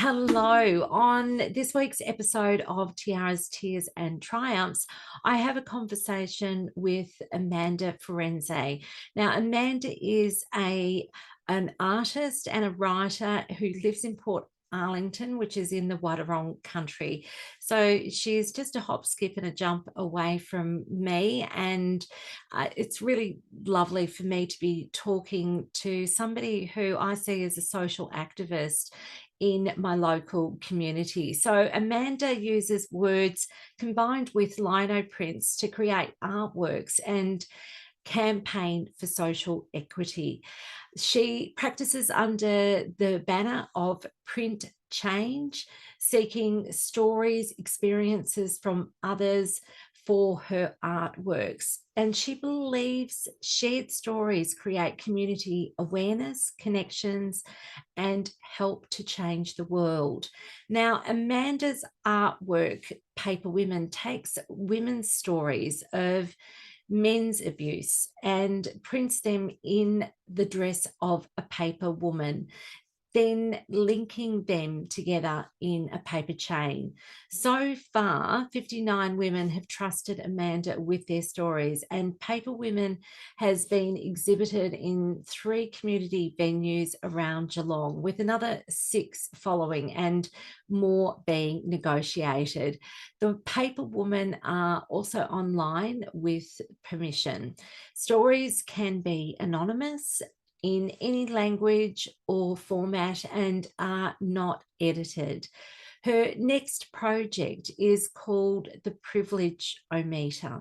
Hello. On this week's episode of Tiaras Tears and Triumphs, I have a conversation with Amanda Firenze. Now, Amanda is an artist and a writer who lives in Port Arlington, which is in the Wadawurrung country. So she's just a hop, skip, and a jump away from me. And it's really lovely for me to be talking to somebody who I see as a social activist in my local community. So Amanda uses words combined with lino prints to create artworks and campaign for social equity. She practices under the banner of Print Change, seeking stories, experiences from others for her artworks. And she believes shared stories create community awareness, connections, and help to change the world. Now, Amanda's artwork, Paper Women, takes women's stories of men's abuse and prints them in the dress of a paper woman, then linking them together in a paper chain. So far, 59 women have trusted Amanda with their stories, and Paper Women has been exhibited in 3 community venues around Geelong, with another 6 following and more being negotiated. The Paper Women are also online with permission. Stories can be anonymous in any language or format and are not edited. Her next project is called The Privilege-O-Meter.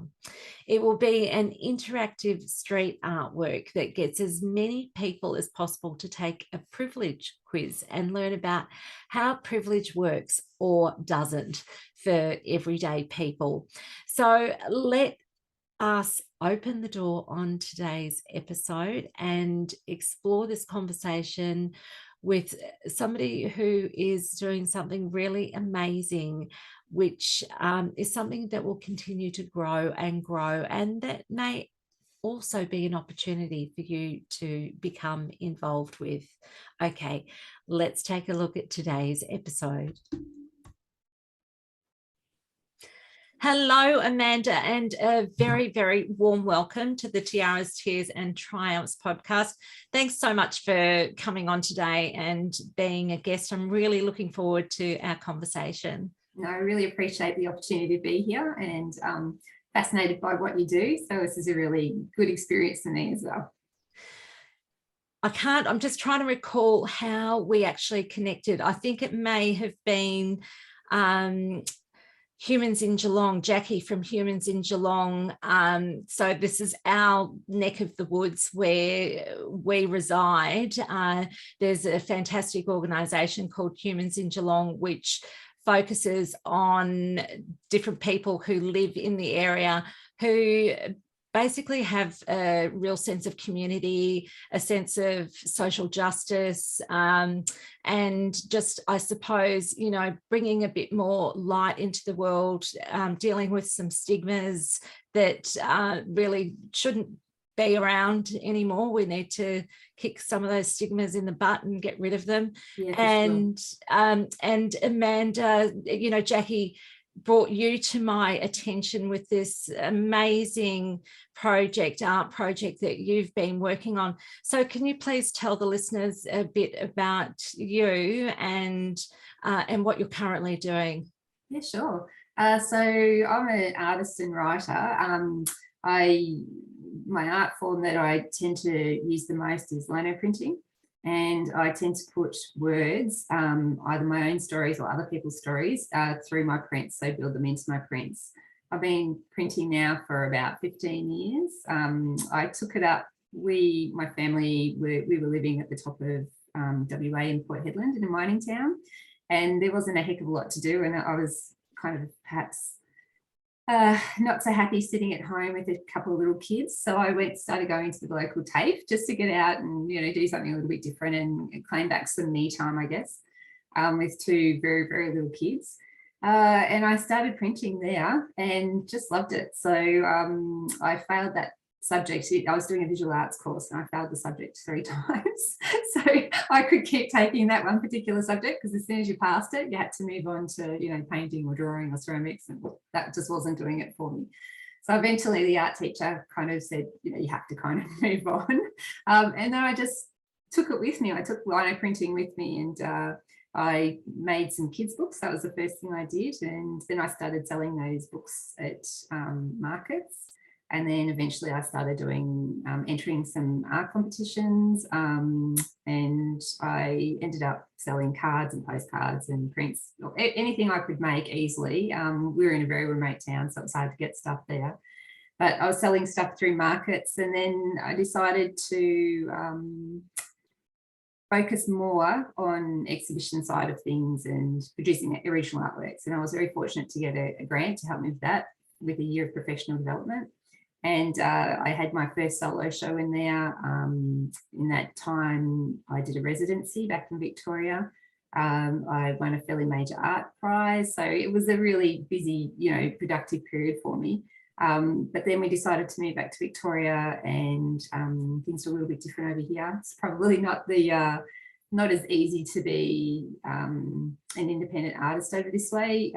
It will be an interactive street artwork that gets as many people as possible to take a privilege quiz and learn about how privilege works or doesn't for everyday people. So let us open the door on today's episode and explore this conversation with somebody who is doing something really amazing, which is something that will continue to grow, and that may also be an opportunity for you to become involved with. Okay, let's take a look at today's episode. Hello, Amanda, and a very, very warm welcome to the Tiaras, Tears and Triumphs podcast. Thanks so much for coming on today and being a guest. I'm really looking forward to our conversation. No, I really appreciate the opportunity to be here and fascinated by what you do. So this is a really good experience for me as well. I'm just trying to recall how we actually connected. I think it may have been Humans in Geelong, Jackie from Humans in Geelong. So this is our neck of the woods where we reside. There's a fantastic organisation called Humans in Geelong, which focuses on different people who live in the area who basically have a real sense of community, a sense of social justice, and just, I suppose, bringing a bit more light into the world, dealing with some stigmas that really shouldn't be around anymore. We need to kick some of those stigmas in the butt and get rid of them. Yeah, and Amanda, Jackie brought you to my attention with this amazing art project that you've been working on. So can you please tell the listeners a bit about you and what you're currently doing? Yeah, sure. So I'm an artist and writer. My art form that I tend to use the most is lino printing. And I tend to put words, either my own stories or other people's stories, through my prints. So build them into my prints. I've been printing now for about 15 years. I took it up. My family, we were living at the top of WA in Port Hedland in a mining town, and there wasn't a heck of a lot to do. And I was kind of perhaps not so happy sitting at home with a couple of little kids. So I started going to the local TAFE just to get out and, do something a little bit different and claim back some me time, I guess, with 2 very, very little kids. And I started printing there and just loved it. So I failed that subject. I was doing a visual arts course and I failed the subject 3 times. So I could keep taking that one particular subject, because as soon as you passed it, you had to move on to, painting or drawing or ceramics, and that just wasn't doing it for me. So eventually the art teacher kind of said, you have to kind of move on. And then I just took it with me. I took lino printing with me, and I made some kids' books. That was the first thing I did. And then I started selling those books at markets. And then eventually I started doing, entering some art competitions, and I ended up selling cards and postcards and prints, anything I could make easily. We were in a very remote town, so it was hard to get stuff there. But I was selling stuff through markets, and then I decided to focus more on exhibition side of things and producing original artworks. And I was very fortunate to get a grant to help me with that, with a year of professional development. And I had my first solo show in there. In that time, I did a residency back in Victoria. I won a fairly major art prize. So it was a really busy, productive period for me. But then we decided to move back to Victoria, and things were a little bit different over here. It's probably not as easy to be an independent artist over this way.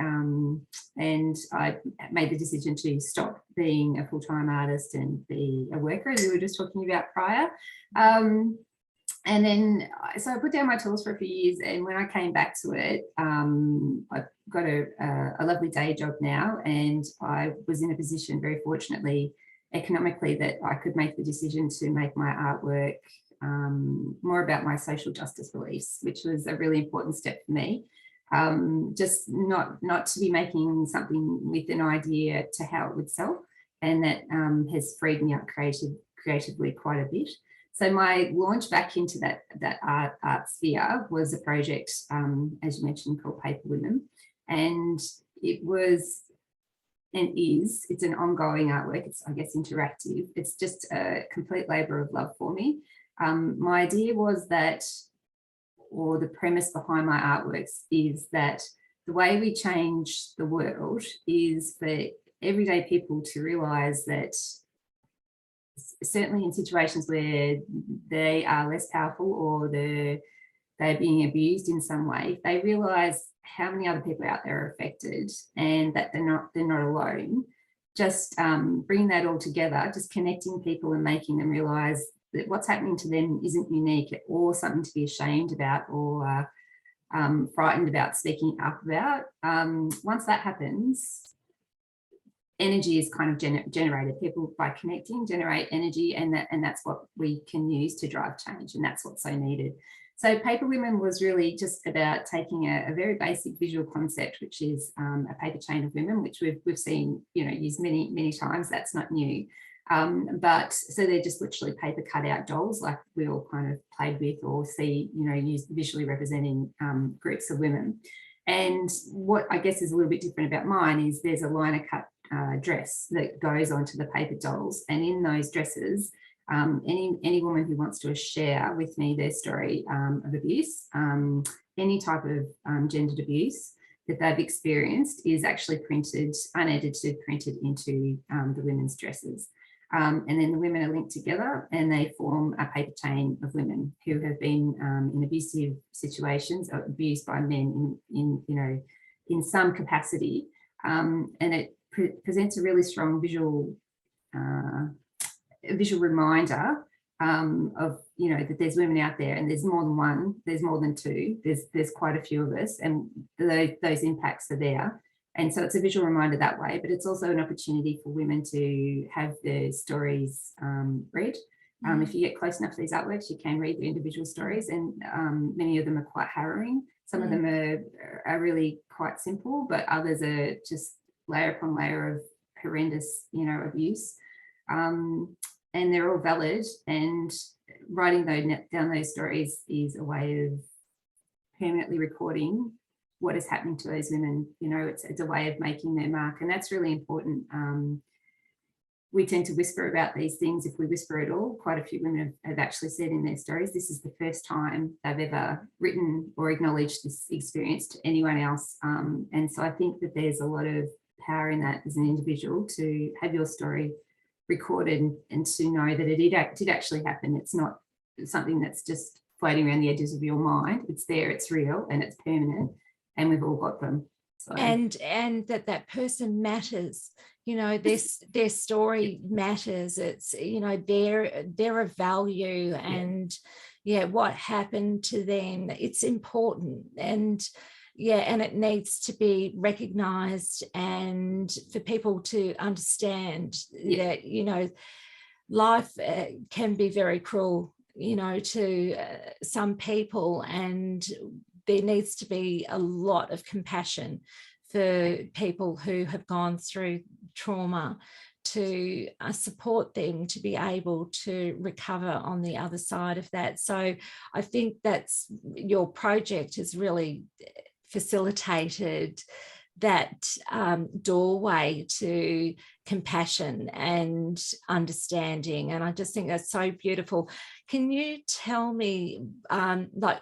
And I made the decision to stop being a full-time artist and be a worker, as we were just talking about prior. And then, so I put down my tools for a few years, and when I came back to it, I've got a lovely day job now, and I was in a position, very fortunately, economically, that I could make the decision to make my artwork more about my social justice beliefs, which was a really important step for me. Just not to be making something with an idea to how it would sell, and that has freed me up creatively quite a bit. So my launch back into that art sphere was a project, as you mentioned, called Paper Women, and it was and it's an ongoing artwork. It's, I guess, interactive. It's just a complete labour of love for me. My idea was that, or the premise behind my artworks, is that the way we change the world is for everyday people to realise that, certainly in situations where they are less powerful or they're being abused in some way, they realise how many other people out there are affected, and that they're not alone. Just bringing that all together, just connecting people and making them realise that what's happening to them isn't unique or something to be ashamed about or frightened about speaking up about. Once that happens, energy is kind of generated. People, by connecting, generate energy, and that's what we can use to drive change, and that's what's so needed. So Paper Women was really just about taking a very basic visual concept, which is a paper chain of women, which we've seen used many times. That's not new. But so they're just literally paper cutout dolls, like we all kind of played with or see, used visually representing groups of women. And what I guess is a little bit different about mine is there's a liner cut dress that goes onto the paper dolls, and in those dresses, any woman who wants to share with me their story of abuse, any type of gendered abuse that they've experienced, is actually printed, unedited, printed into the women's dresses. And then the women are linked together, and they form a paper chain of women who have been in abusive situations, or abused by men in some capacity. And it presents a really strong visual reminder of that there's women out there, and there's more than one, there's more than two, there's quite a few of us, and those impacts are there. And so it's a visual reminder that way, but it's also an opportunity for women to have their stories read. If you get close enough to these artworks, you can read the individual stories, and many of them are quite harrowing. Some of them are really quite simple, but others are just layer upon layer of horrendous, abuse. And they're all valid, and writing down those stories is a way of permanently recording what is happening to those women. It's a way of making their mark, and that's really important. We tend to whisper about these things, if we whisper at all. Quite a few women have actually said in their stories this is the first time they've ever written or acknowledged this experience to anyone else. And so I think that there's a lot of power in that as an individual, to have your story recorded and to know that it did actually happen. It's not something that's just floating around the edges of your mind. It's there, it's real, and it's permanent, and we've all got them. So. And that person matters, you know, their story matters. It's, you know, they're of value, and what happened to them, it's important, and it needs to be recognized, and for people to understand that, you know, life can be very cruel, you know, to some people, and there needs to be a lot of compassion for people who have gone through trauma, to support them to be able to recover on the other side of that. So I think that's, your project has really facilitated that doorway to compassion and understanding, and I just think that's so beautiful. Can you tell me, like,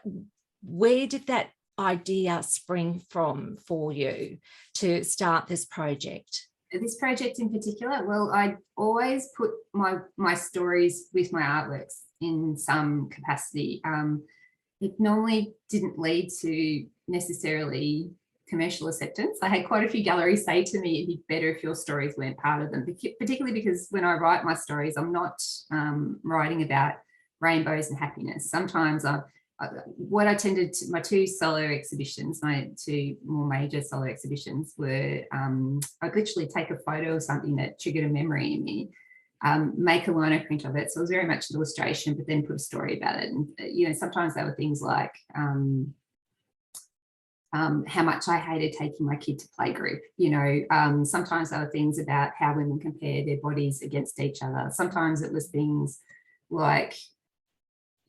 where did that idea spring from for you to start this project? This project in particular, well, I always put my stories with my artworks in some capacity. It normally didn't lead to necessarily commercial acceptance. I had quite a few galleries say to me, it'd be better if your stories weren't part of them, particularly because when I write my stories, I'm not writing about rainbows and happiness. Sometimes what I tended to, my two solo exhibitions, my two more major solo exhibitions were, I'd literally take a photo of something that triggered a memory in me, make a lino print of it. So it was very much an illustration, but then put a story about it. And, you know, sometimes there were things like how much I hated taking my kid to playgroup. You know, sometimes there were things about how women compare their bodies against each other. Sometimes it was things like,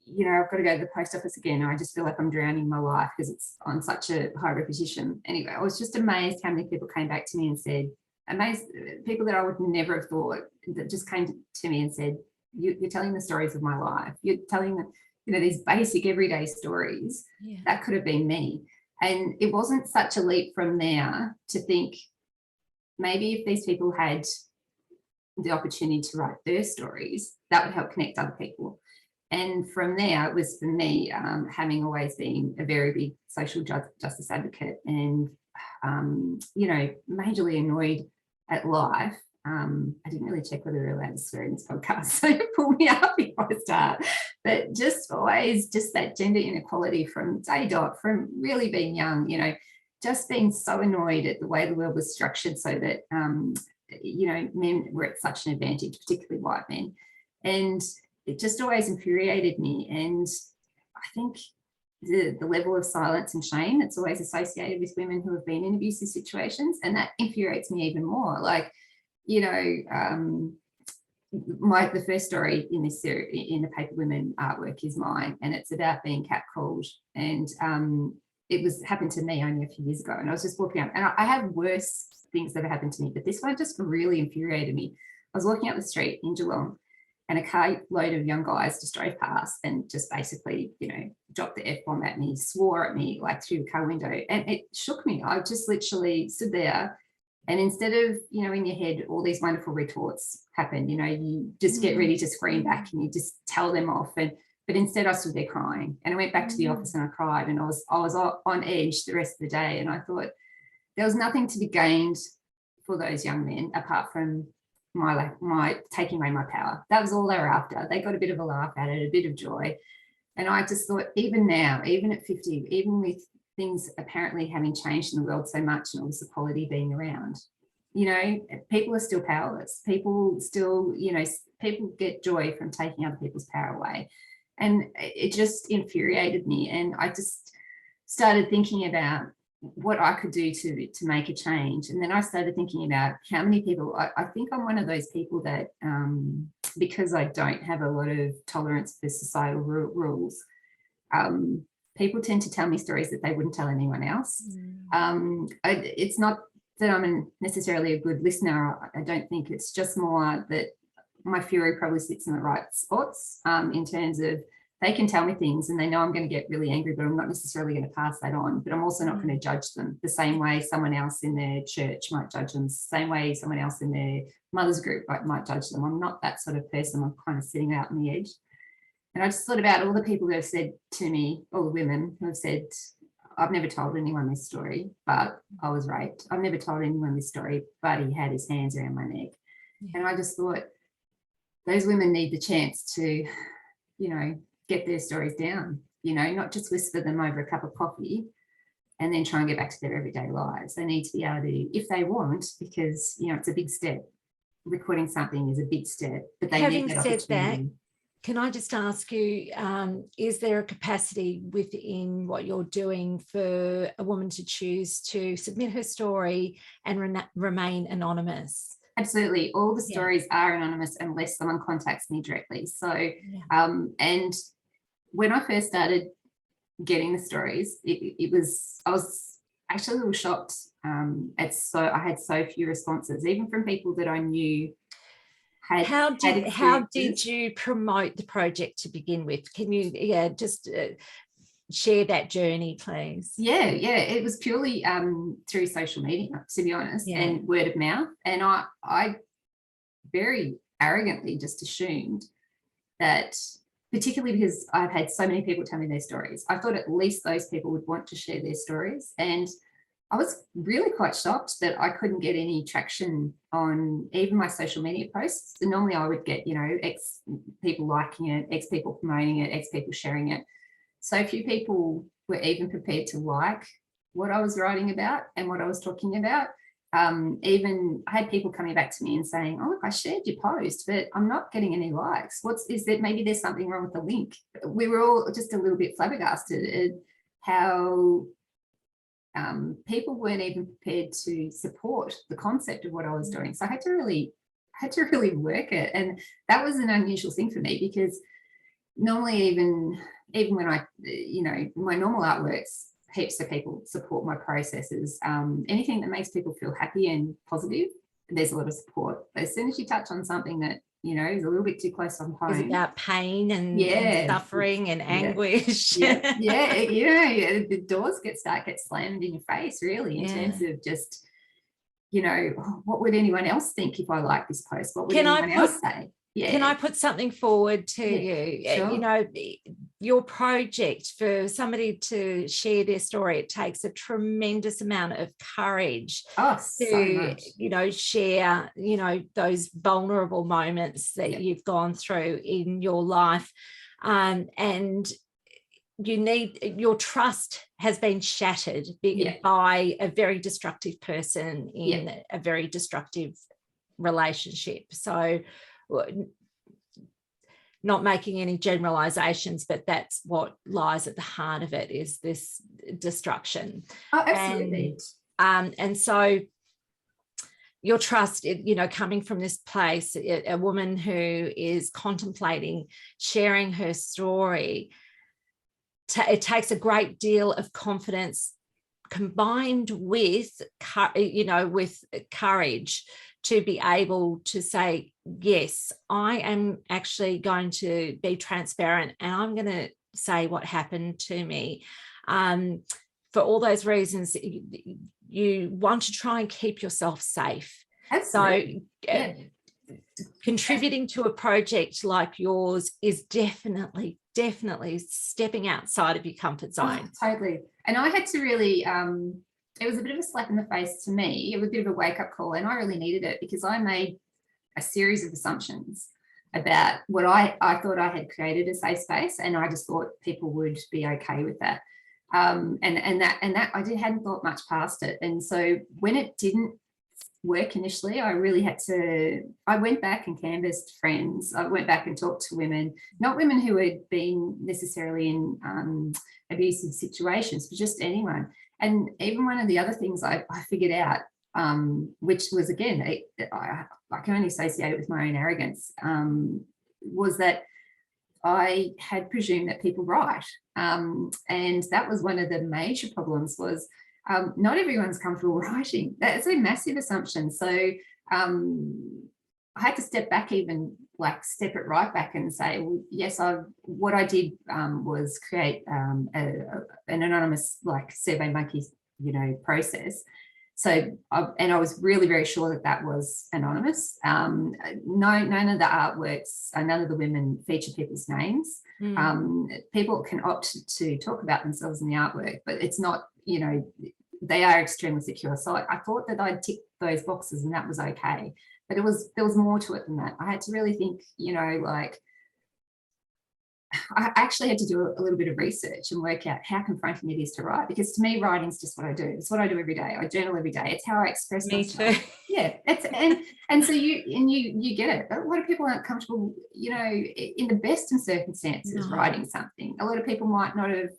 you know, I've got to go to the post office again. I just feel like I'm drowning my life because it's on such a high repetition. Anyway, I was just amazed how many people came back to me and said, amazed, people that I would never have thought, that just came to me and said, you're telling the stories of my life. You're telling them, you know, these basic everyday stories. That could have been me. And it wasn't such a leap from there to think, maybe if these people had the opportunity to write their stories, that would help connect other people. And from there, it was for me, having always been a very big social justice advocate and, you know, majorly annoyed at life. I didn't really check whether we were allowed to swear in this podcast, so pull me up before I start. But just always just that gender inequality from day dot, from really being young, you know, just being so annoyed at the way the world was structured so that, you know, men were at such an advantage, particularly white men. And it just always infuriated me. And I think the level of silence and shame that's always associated with women who have been in abusive situations, and that infuriates me even more. Like, you know, the first story in this series, in the Paper Women artwork, is mine, and it's about being catcalled. And it happened to me only a few years ago, and I was just walking up, and I have worse things that have happened to me, but this one just really infuriated me. I was walking up the street in Geelong, and a car load of young guys just drove past and just basically, you know, dropped the F-bomb at me, swore at me like through the car window, and it shook me. I just literally stood there, and instead of, you know, in your head, all these wonderful retorts happen, you know, you just get ready to scream back and you just tell them off. But instead I stood there crying, and I went back to the office and I cried, and I was on edge the rest of the day. And I thought there was nothing to be gained for those young men apart from my taking away my power. That was all they were after. They got a bit of a laugh at it, a bit of joy. And I just thought, even now, even at 50, even with things apparently having changed in the world so much and all this equality being around, you know, people are still powerless. People still, you know, people get joy from taking other people's power away. And it just infuriated me. And I just started thinking about what I could do to make a change. And then I started thinking about how many people, I think I'm one of those people that, because I don't have a lot of tolerance for societal rules, people tend to tell me stories that they wouldn't tell anyone else. It's not that I'm necessarily a good listener. I don't think. It's just more that my fury probably sits in the right spots in terms of they can tell me things and they know I'm going to get really angry, but I'm not necessarily going to pass that on. But I'm also not going to judge them the same way someone else in their church might judge them, the same way someone else in their mother's group might judge them. I'm not that sort of person. I'm kind of sitting out on the edge. And I just thought about all the people who have said to me, all the women who have said, I've never told anyone this story, but I was raped. I've never told anyone this story, but he had his hands around my neck. Yeah. And I just thought, those women need the chance to, get their stories down, not just whisper them over a cup of coffee and then try and get back to their everyday lives. They need to be able to, if they want, because, it's a big step. Recording something is a big step, but they need that opportunity. Having said that, can I just ask you, is there a capacity within what you're doing for a woman to choose to submit her story and remain anonymous? Absolutely. All the stories are anonymous unless someone contacts me directly. So, and when I first started getting the stories, I was actually a little shocked. I had so few responses, even from people that I knew. How did you promote the project to begin with? Can you just share that journey, please? Yeah, it was purely through social media, to be honest, and word of mouth. And I very arrogantly just assumed that, particularly because I've had so many people tell me their stories, I thought at least those people would want to share their stories. And I was really quite shocked that I couldn't get any traction on even my social media posts. And normally I would get, X people liking it, X people promoting it, X people sharing it. So few people were even prepared to like what I was writing about and what I was talking about. Even I had people coming back to me and saying, oh, look, I shared your post, but I'm not getting any likes. Maybe there's something wrong with the link. We were all just a little bit flabbergasted at how people weren't even prepared to support the concept of what I was doing. So I had to really work it. And that was an unusual thing for me, because normally even when I, my normal artworks, heaps of people support my processes. Anything that makes people feel happy and positive, there's a lot of support. But as soon as you touch on something that, is a little bit too close on home. It's about pain and suffering and anguish. The doors get slammed in your face, really, in terms of just, what would anyone else think if I like this post? What would anyone else say? Yeah. Can I put something forward to you? Sure. Your project, for somebody to share their story, it takes a tremendous amount of courage to, share, those vulnerable moments that you've gone through in your life. And your trust has been shattered by a very destructive person in a very destructive relationship. So, not making any generalizations, but that's what lies at the heart of it, is this destruction. Oh, absolutely. And so your trust, coming from this place, a woman who is contemplating sharing her story, it takes a great deal of confidence combined with, with courage to be able to say, yes, I am actually going to be transparent and I'm going to say what happened to me. For all those reasons, you want to try and keep yourself safe. Absolutely. So contributing to a project like yours is definitely stepping outside of your comfort zone. Oh, totally. And I had to really, it was a bit of a slap in the face to me. It was a bit of a wake-up call, and I really needed it, because I made a series of assumptions about what I thought I had created a safe space, and I just thought people would be okay with that. And that I hadn't thought much past it. And so when it didn't work initially, I went back and canvassed friends. I went back and talked to women, not women who had been necessarily in abusive situations, but just anyone. And even one of the other things I figured out, which was, again, I can only associate it with my own arrogance, was that I had presumed that people write. And that was one of the major problems, was not everyone's comfortable writing. That's a massive assumption. So I had to step back even like step it right back and say, well, yes, what I did was create an anonymous like Survey Monkey, process. So, I was really very sure that was anonymous. None of the artworks, none of the women feature people's names. People can opt to talk about themselves in the artwork, but it's not, they are extremely secure. So I thought that I'd tick those boxes and that was okay. But there was more to it than that. I had to really think, like, I actually had to do a little bit of research and work out how confronting it is to write, because to me, writing's just what I do. It's what I do every day. I journal every day. It's how I express myself. Too. Yeah, and so you get it. But a lot of people aren't comfortable, in the best of circumstances, writing something. A lot of people might not have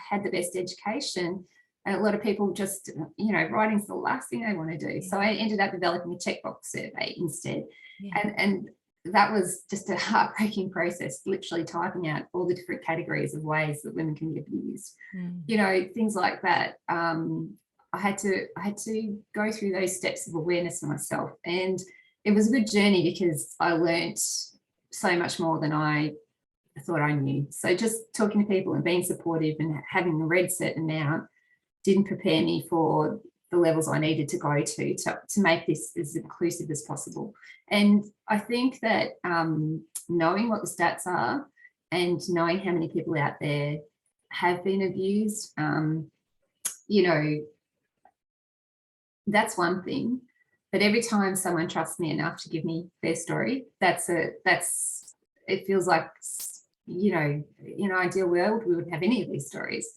had the best education. And a lot of people just, writing's the last thing they want to do. Yeah. So I ended up developing a checkbox survey instead. Yeah. And that was just a heartbreaking process, literally typing out all the different categories of ways that women can be abused, things like that. I had to go through those steps of awareness for myself, and it was a good journey because I learnt so much more than I thought I knew. So just talking to people and being supportive and having read certain amount didn't prepare me for the levels I needed to go to make this as inclusive as possible. And I think that knowing what the stats are and knowing how many people out there have been abused, that's one thing. But every time someone trusts me enough to give me their story, it feels like, in an ideal world, we wouldn't have any of these stories.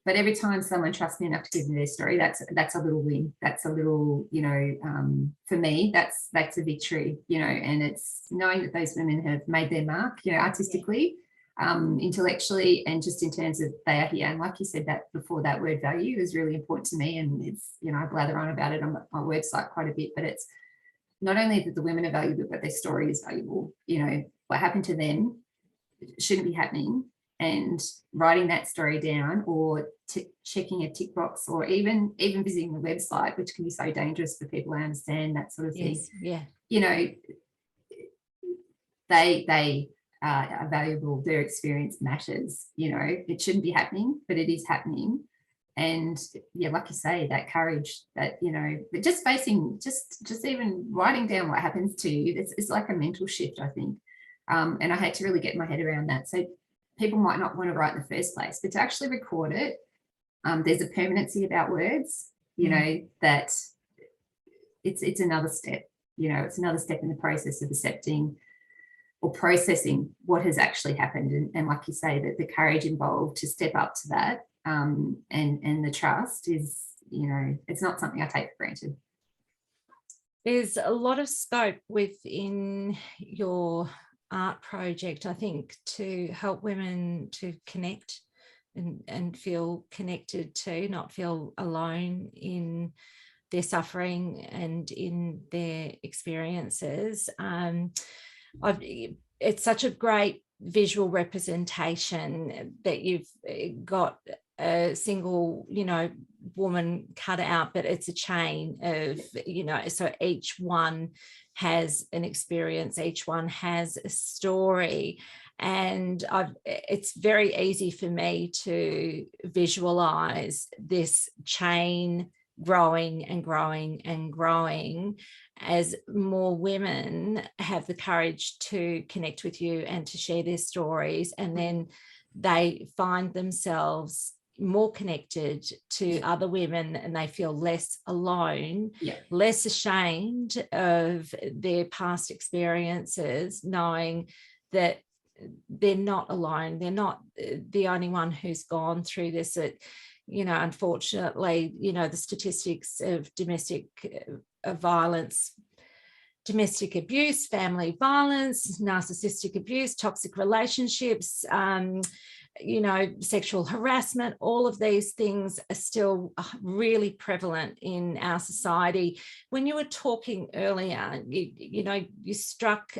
But every time someone trusts me enough to give me their story, that's a little win. That's a little, for me, that's a victory, and it's knowing that those women have made their mark, artistically, intellectually, and just in terms of they are here. And like you said, that before, that word value is really important to me. And it's, I blather on about it on my website quite a bit, but it's not only that the women are valuable, but their story is valuable. What happened to them shouldn't be happening. And writing that story down, or checking a tick box, or even visiting the website, which can be so dangerous for people. I understand that sort of thing. Yes, yeah. They are valuable. Their experience matters. It shouldn't be happening, but it is happening. And yeah, like you say, that courage, that but just facing, just even writing down what happens to you, it's like a mental shift, I think. And I had to really get my head around that. So people might not want to write in the first place, but to actually record it, there's a permanency about words, that it's another step, it's another step in the process of accepting or processing what has actually happened. And like you say, that the courage involved to step up to that, and the trust is, it's not something I take for granted. There's a lot of scope within your art project, I think, to help women to connect and feel connected to, not feel alone in their suffering and in their experiences. It's such a great visual representation that you've got a single, woman cut out, but it's a chain of, so each one has an experience, each one has a story. And it's very easy for me to visualize this chain growing and growing and growing as more women have the courage to connect with you and to share their stories, and then they find themselves more connected to other women, and they feel less alone, less ashamed of their past experiences, knowing that they're not alone, they're not the only one who's gone through this. Unfortunately, the statistics of domestic violence, domestic abuse, family violence, narcissistic abuse, toxic relationships, sexual harassment, all of these things are still really prevalent in our society. When you were talking earlier, you struck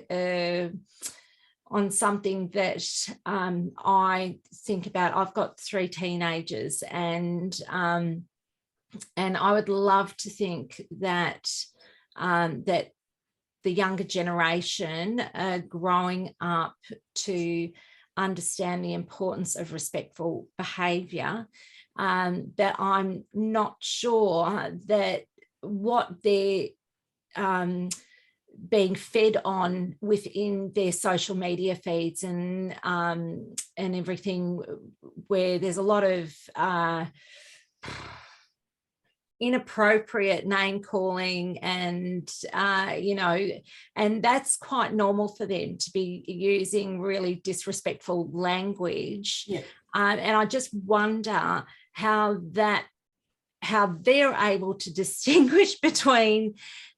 on something that I think about. I've got 3 teenagers, and I would love to think that that the younger generation are growing up to understand the importance of respectful behaviour, that I'm not sure that what they're being fed on within their social media feeds and everything, where there's a lot of inappropriate name calling and and that's quite normal for them to be using really disrespectful language. Yeah. And I just wonder how they're able to distinguish between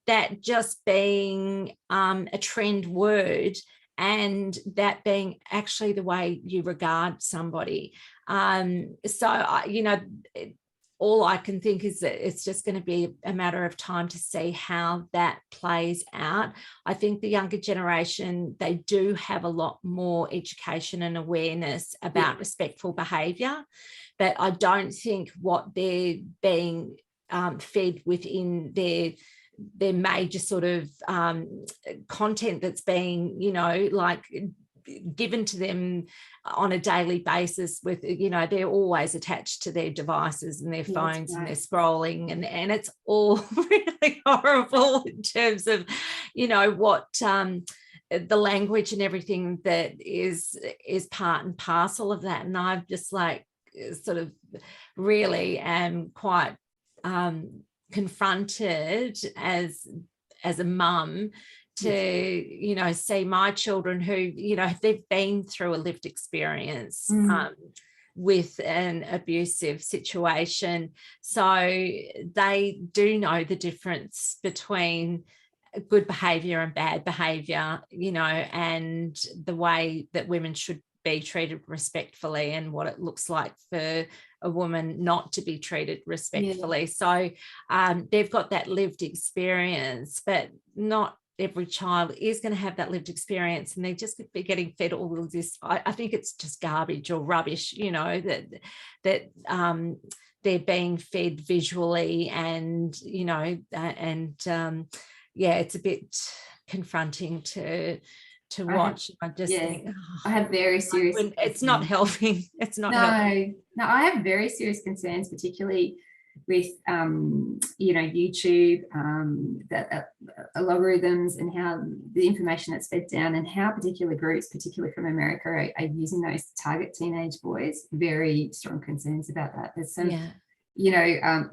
that just being a trend word and that being actually the way you regard somebody. All I can think is that it's just going to be a matter of time to see how that plays out. I think the younger generation, they do have a lot more education and awareness about respectful behaviour, but I don't think what they're being fed within their major sort of content that's being, given to them on a daily basis with, they're always attached to their devices and their phones and they're scrolling and it's all really horrible in terms of, what the language and everything that is part and parcel of that. And I've just sort of really am quite confronted as a mum to see my children who they've been through a lived experience with an abusive situation, so they do know the difference between good behavior and bad behavior, and the way that women should be treated respectfully and what it looks like for a woman not to be treated respectfully. So they've got that lived experience, but not every child is going to have that lived experience, and they just be getting fed all of this. I think it's just garbage or rubbish, that they're being fed visually, and it's a bit confronting to watch. I just think I have very serious. It's not helping. It's not helping. No, I have very serious concerns, particularly with YouTube, the algorithms and how the information that's fed down and how particular groups, particularly from America, are using those to target teenage boys. Very strong concerns about that. There's some,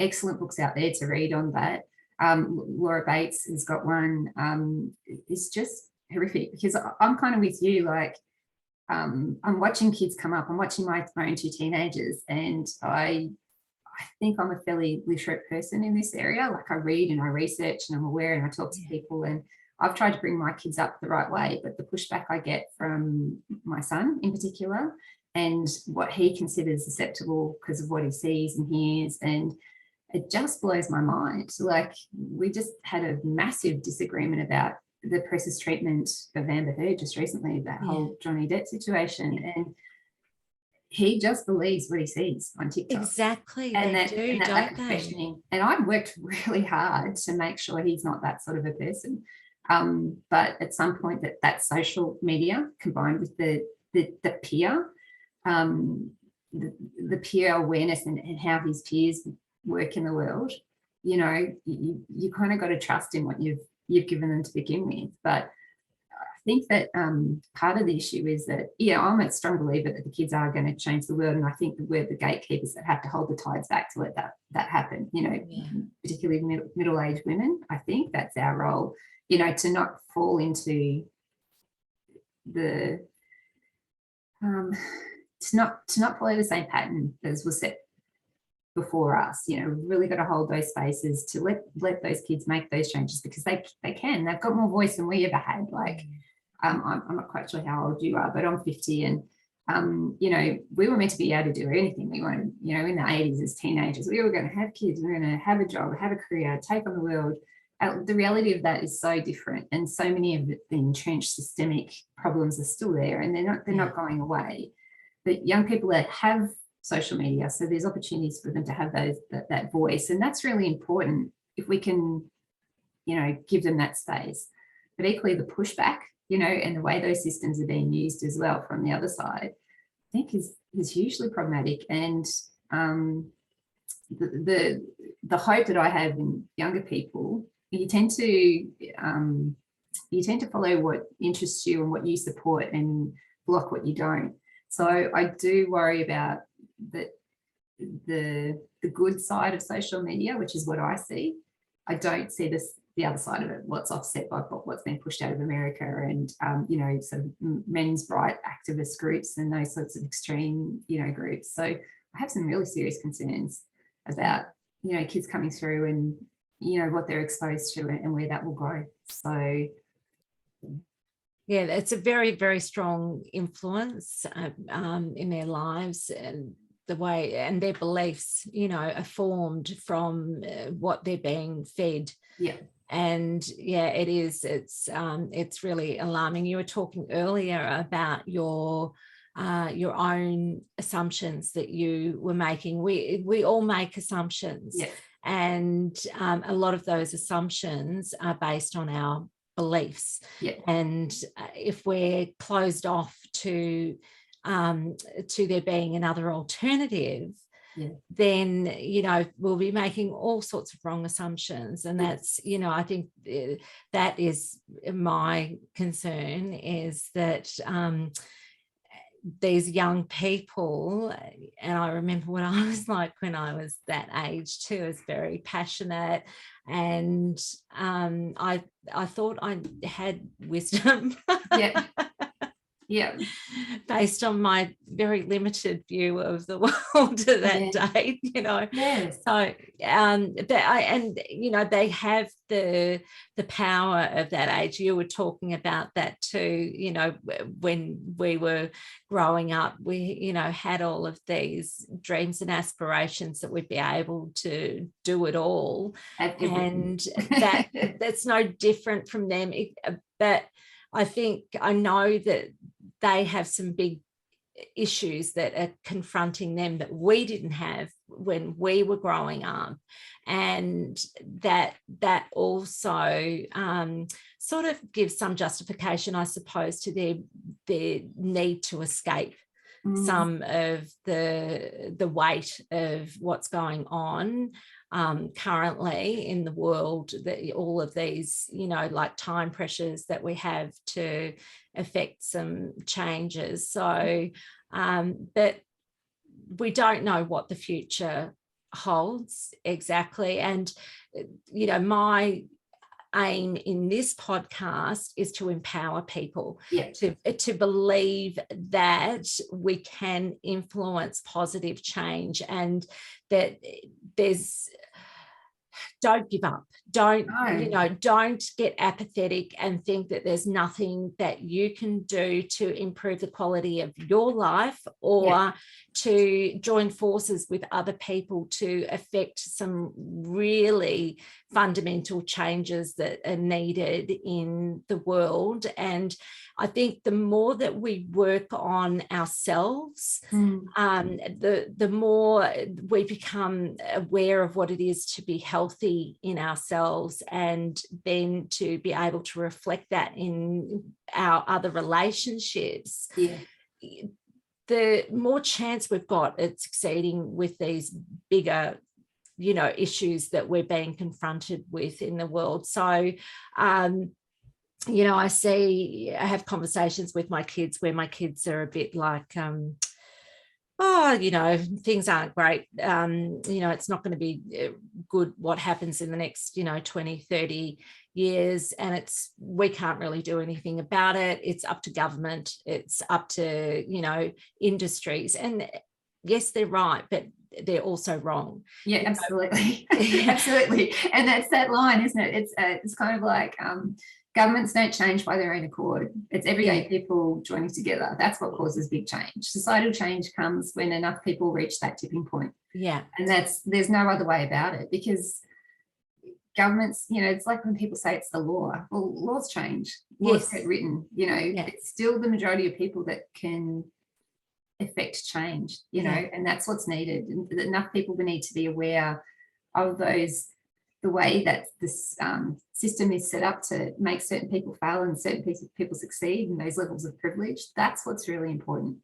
excellent books out there to read on that. Laura Bates has got one. It's just horrific, because I'm kind of with you, I'm watching kids come up. I'm watching my own two teenagers, and I think I'm a fairly literate person in this area. I read and I research and I'm aware and I talk to people, and I've tried to bring my kids up the right way, but the pushback I get from my son in particular and what he considers acceptable because of what he sees and hears, and it just blows my mind. We just had a massive disagreement about the press's treatment of Amber Heard just recently, that whole Johnny Depp situation, and he just believes what he sees on TikTok. Exactly. And they that, do, and that don't lack of they? questioning. And I've worked really hard to make sure he's not that sort of a person. But at some point that social media combined with the peer, the peer awareness and how his peers work in the world, you kind of got to trust in what you've given them to begin with. But I think that part of the issue is that, I'm a strong believer that the kids are going to change the world, and I think that we're the gatekeepers that have to hold the tides back to let that happen, particularly middle-aged women. I think that's our role, to not fall into the to not follow the same pattern as was set before us. Really got to hold those spaces to let those kids make those changes, because they can. They've got more voice than we ever had. I'm not quite sure how old you are, but I'm 50, and we were meant to be able to do anything we wanted. In the 80s as teenagers, we were going to have kids, we were going to have a job, have a career, take on the world. The reality of that is so different, and so many of the entrenched systemic problems are still there, and they're not going away. But young people that have social media, so there's opportunities for them to have that voice, and that's really important if we can give them that space. but equally the pushback, and the way those systems are being used as well from the other side, I think is hugely problematic. And the hope that I have in younger people, you tend to follow what interests you and what you support and block what you don't. So I do worry about the good side of social media, which is what I see. I don't see the other side of it, what's offset by what's been pushed out of America and, sort of men's right activist groups and those sorts of extreme, groups. So I have some really serious concerns about, kids coming through and, what they're exposed to and where that will go. So yeah, it's a very, very strong influence in their lives, and the way and their beliefs, are formed from what they're being fed. Yeah. And yeah, it's really alarming. You were talking earlier about your own assumptions that you were making. We all make assumptions. Yeah. And a lot of those assumptions are based on our beliefs. Yeah. And if we're closed off to there being another alternative, yeah. then we'll be making all sorts of wrong assumptions. And that's I think that is my concern, is that these young people, and I remember what I was like when I was that age too, is very passionate, and I thought I had wisdom. Yeah. Yeah. Based on my very limited view of the world at that day, Yes. So they have the power of that age. You were talking about that too, when we were growing up, we had all of these dreams and aspirations that we'd be able to do it all. And that's no different from them. But I know that they have some big issues that are confronting them that we didn't have when we were growing up, and that also sort of gives some justification, I suppose, to their need to escape some of the weight of what's going on currently in the world, that all of these like time pressures that we have to affect some changes. So but we don't know what the future holds exactly. And my aim in this podcast is to empower people to believe that we can influence positive change, and that don't give up. Don't get apathetic and think that there's nothing that you can do to improve the quality of your life, or to join forces with other people to affect some really fundamental changes that are needed in the world. And I think the more that we work on ourselves, the more we become aware of what it is to be healthy in ourselves, and then to be able to reflect that in our other relationships. The more chance we've got at succeeding with these bigger issues that we're being confronted with in the world. So I have conversations with my kids where my kids are a bit like, things aren't great. It's not going to be good what happens in the next, 20, 30 years. And we can't really do anything about it. It's up to government. It's up to, industries. And yes, they're right, but they're also wrong. Yeah, absolutely. Absolutely. And that's that line, isn't it? It's kind of like, governments don't change by their own accord. It's everyday people joining together. That's what causes big change. Societal change comes when enough people reach that tipping point. Yeah. And there's no other way about it, because governments, it's like when people say it's the law. Well, laws change. Laws get written, it's still the majority of people that can affect change, and that's what's needed. And enough people need to be aware of the way that this system is set up to make certain people fail and certain people succeed, and those levels of privilege, that's what's really important.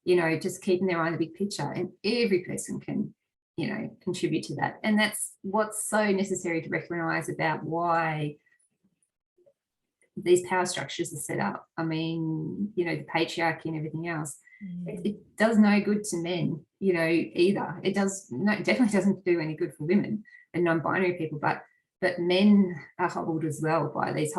Just keeping their eye on the big picture, and every person can, contribute to that. And that's what's so necessary to recognize about why these power structures are set up. I mean, the patriarchy and everything else, it does no good to men, either. It definitely doesn't do any good for women and non-binary people, but men are hobbled as well by these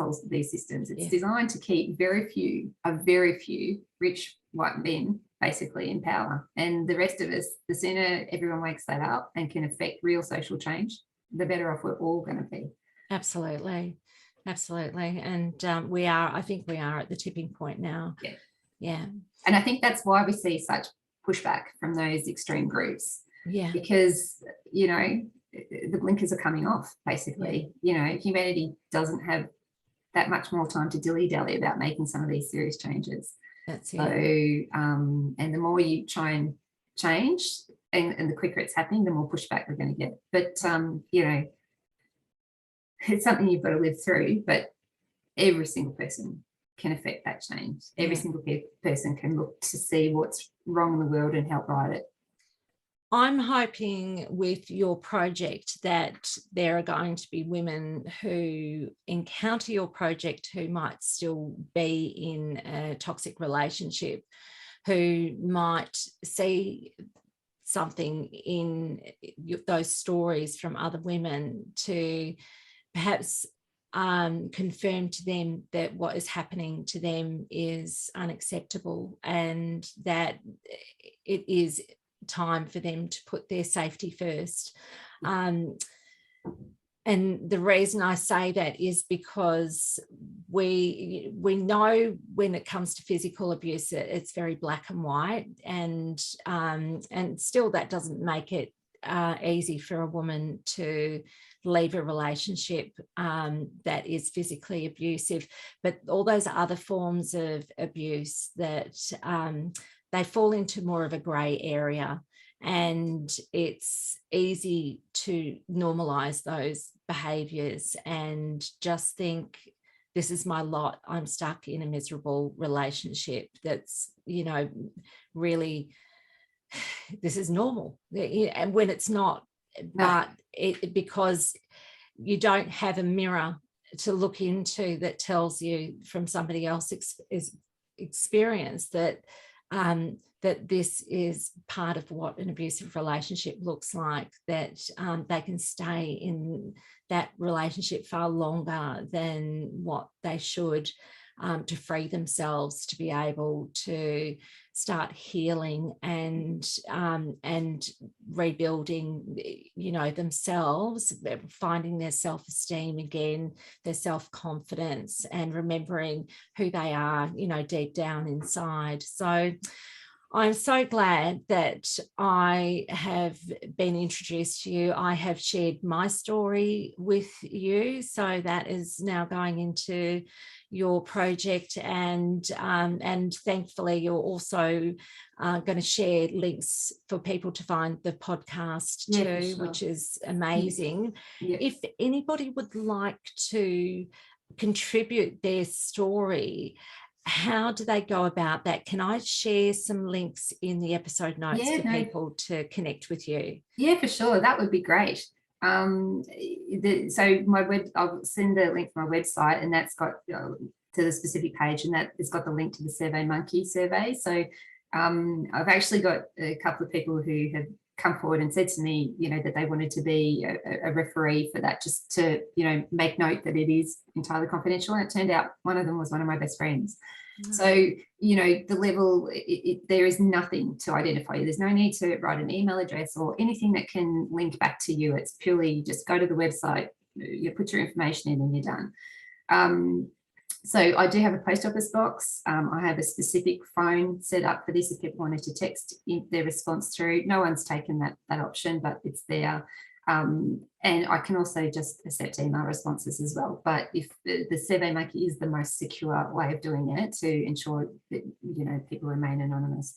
systems. It's designed to keep very few rich white men basically in power, and the rest of us, the sooner everyone wakes that up and can affect real social change, the better off we're all going to be. Absolutely. And I think we are at the tipping point now. Yeah. And I think that's why we see such pushback from those extreme groups. Yeah. Because, the blinkers are coming off, basically. Humanity doesn't have that much more time to dilly-dally about making some of these serious changes. That's it. So, and the more you try and change and the quicker it's happening, the more pushback we're going to get. But, it's something you've got to live through, but every single person can affect that change. Every single person can look to see what's wrong in the world and help right it. I'm hoping with your project that there are going to be women who encounter your project who might still be in a toxic relationship, who might see something in those stories from other women to perhaps confirm to them that what is happening to them is unacceptable, and that it is time for them to put their safety first. And the reason I say that is because we know when it comes to physical abuse, it's very black and white, and still that doesn't make it easy for a woman to leave a relationship that is physically abusive. But all those other forms of abuse, that they fall into more of a grey area, and it's easy to normalize those behaviors and just think, this is my lot, I'm stuck in a miserable relationship that's, really, this is normal. And when it's not, but because you don't have a mirror to look into that tells you from somebody else's experience that that this is part of what an abusive relationship looks like, that they can stay in that relationship far longer than what they should, to free themselves, to be able to start healing and rebuilding, themselves, finding their self-esteem again, their self-confidence, and remembering who they are, deep down inside. So I'm so glad that I have been introduced to you. I have shared my story with you, so that is now going into your project, and thankfully you're also going to share links for people to find the podcast too, sure, which is amazing. Yeah. If anybody would like to contribute their story, how do they go about that? Can I share some links in the episode notes for people to connect with you? Yeah, for sure. That would be great. So I'll send the link to my website, and that's got to the specific page, and that it's got the link to the SurveyMonkey survey. So I've actually got a couple of people who have come forward and said to me, that they wanted to be a referee for that, just to, make note that it is entirely confidential. And it turned out one of them was one of my best friends. Mm. So, the level, there is nothing to identify you. There's no need to write an email address or anything that can link back to you. It's purely just go to the website, you put your information in, and you're done. So I do have a post office box. I have a specific phone set up for this if people wanted to text in their response through. No one's taken that option, but it's there. And I can also just accept email responses as well. But if the SurveyMonkey is the most secure way of doing it to ensure that, people remain anonymous.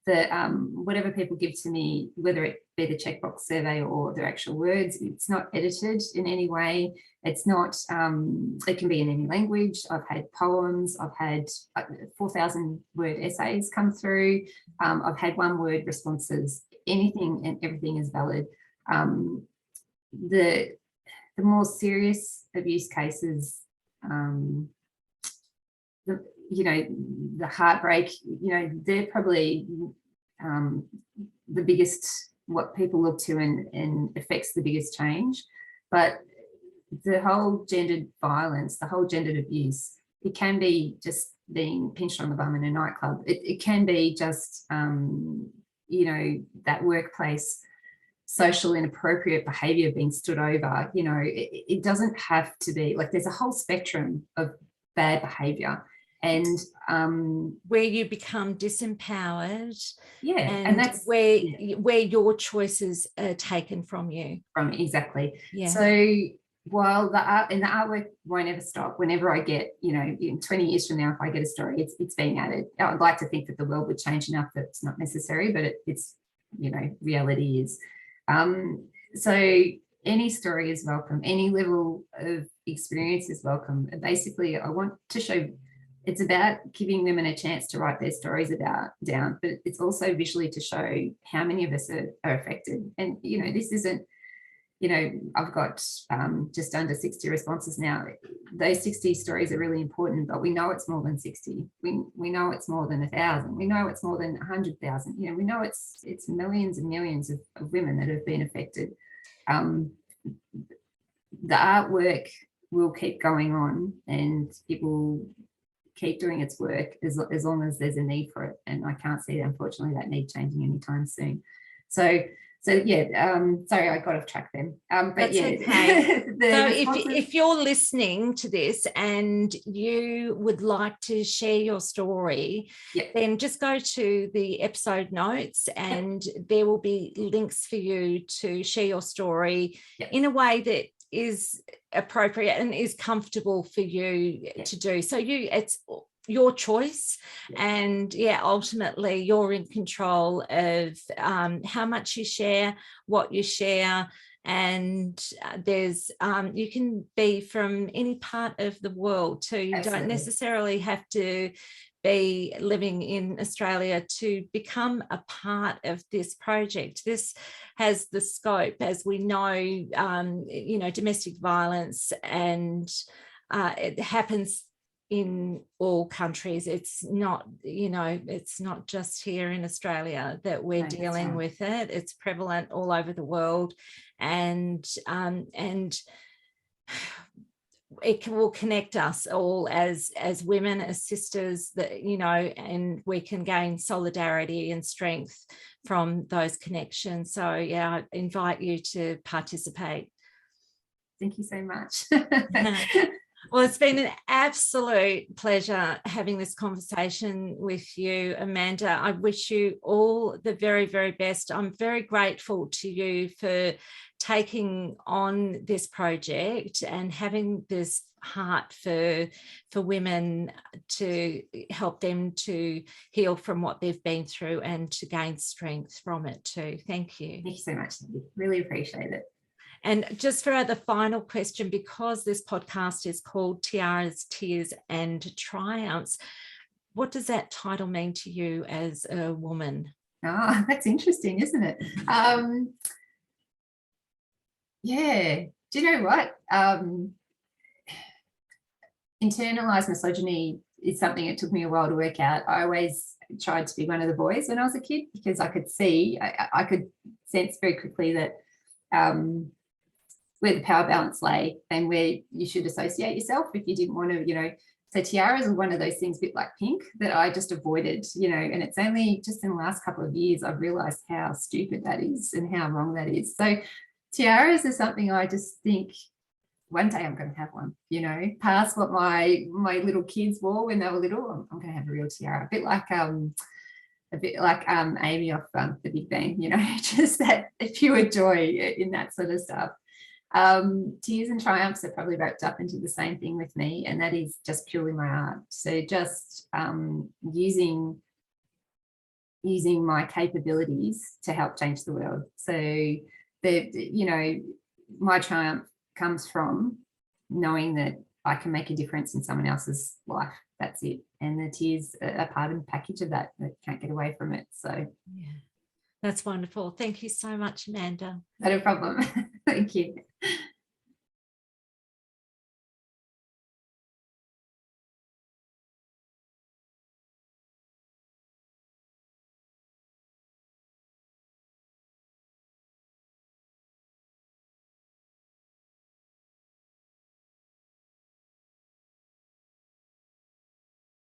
whatever people give to me, whether it be the checkbox survey or their actual words, it's not edited in any way. It's not, it can be in any language. I've had poems, I've had 4,000 word essays come through. I've had 1 word responses. Anything and everything is valid. The more serious abuse cases, the heartbreak, they're probably the biggest, what people look to and affects the biggest change. But the whole gendered violence, the whole gendered abuse, it can be just being pinched on the bum in a nightclub. It can be just, that workplace social inappropriate behavior being stood over. It doesn't have to be like, there's a whole spectrum of bad behavior. And where you become disempowered, and that's where your choices are taken from you. Exactly. Yeah. So while the art and the artwork won't ever stop, whenever I get, in 20 years from now, if I get a story, it's being added. I'd like to think that the world would change enough that it's not necessary, but it's reality is. So any story is welcome. Any level of experience is welcome. And basically, I want to show. It's about giving women a chance to write their stories down, but it's also visually to show how many of us are affected. And, this isn't, I've got just under 60 responses now. Those 60 stories are really important, but we know it's more than 60. We know it's more than 1,000. We know it's more than 100,000. We know it's millions and millions of women that have been affected. The artwork will keep going on, and it will keep doing its work as long as there's a need for it. And I can't see, unfortunately, that need changing anytime soon. So yeah, sorry, I got off track then. But that's yeah. Okay. So if you're listening to this and you would like to share your story, then just go to the episode notes and there will be links for you to share your story in a way that is appropriate and is comfortable for you to do. So it's your choice, and ultimately you're in control of how much you share, what you share, and there's you can be from any part of the world too. You don't necessarily have to be living in Australia to become a part of this project. This has the scope, as we know, domestic violence, and it happens in all countries. It's not, it's not just here in Australia that we're dealing with it. It's prevalent all over the world, and it will connect us all as women, as sisters, that and we can gain solidarity and strength from those connections. So I invite you to participate. Thank you so much. Well, it's been an absolute pleasure having this conversation with you, Amanda. I wish you all the very, very best. I'm very grateful to you for taking on this project and having this heart for women, to help them to heal from what they've been through and to gain strength from it too. Thank you. Thank you so much. Really appreciate it. And just for the final question, because this podcast is called Tiaras, Tears and Triumphs, what does that title mean to you as a woman? Oh, that's interesting, isn't it? Do you know what? Internalized misogyny is something it took me a while to work out. I always tried to be one of the boys when I was a kid, because I could see, I could sense very quickly that where the power balance lay and where you should associate yourself if you didn't want to, so tiaras are one of those things, a bit like pink, that I just avoided, and it's only just in the last couple of years I've realized how stupid that is and how wrong that is. So tiaras is something I just think one day I'm going to have one, past what my little kids wore when they were little. I'm going to have a real tiara, a bit like Amy off The Big Bang, just that pure joy in that sort of stuff. Tears and Triumphs are probably wrapped up into the same thing with me, and that is just purely my art. So just using using my capabilities to help change the world. So my triumph comes from knowing that I can make a difference in someone else's life. That's it. And the tears are part of the package of that. I can't get away from it. So yeah, that's wonderful. Thank you so much, Amanda. not a problem. Thank you.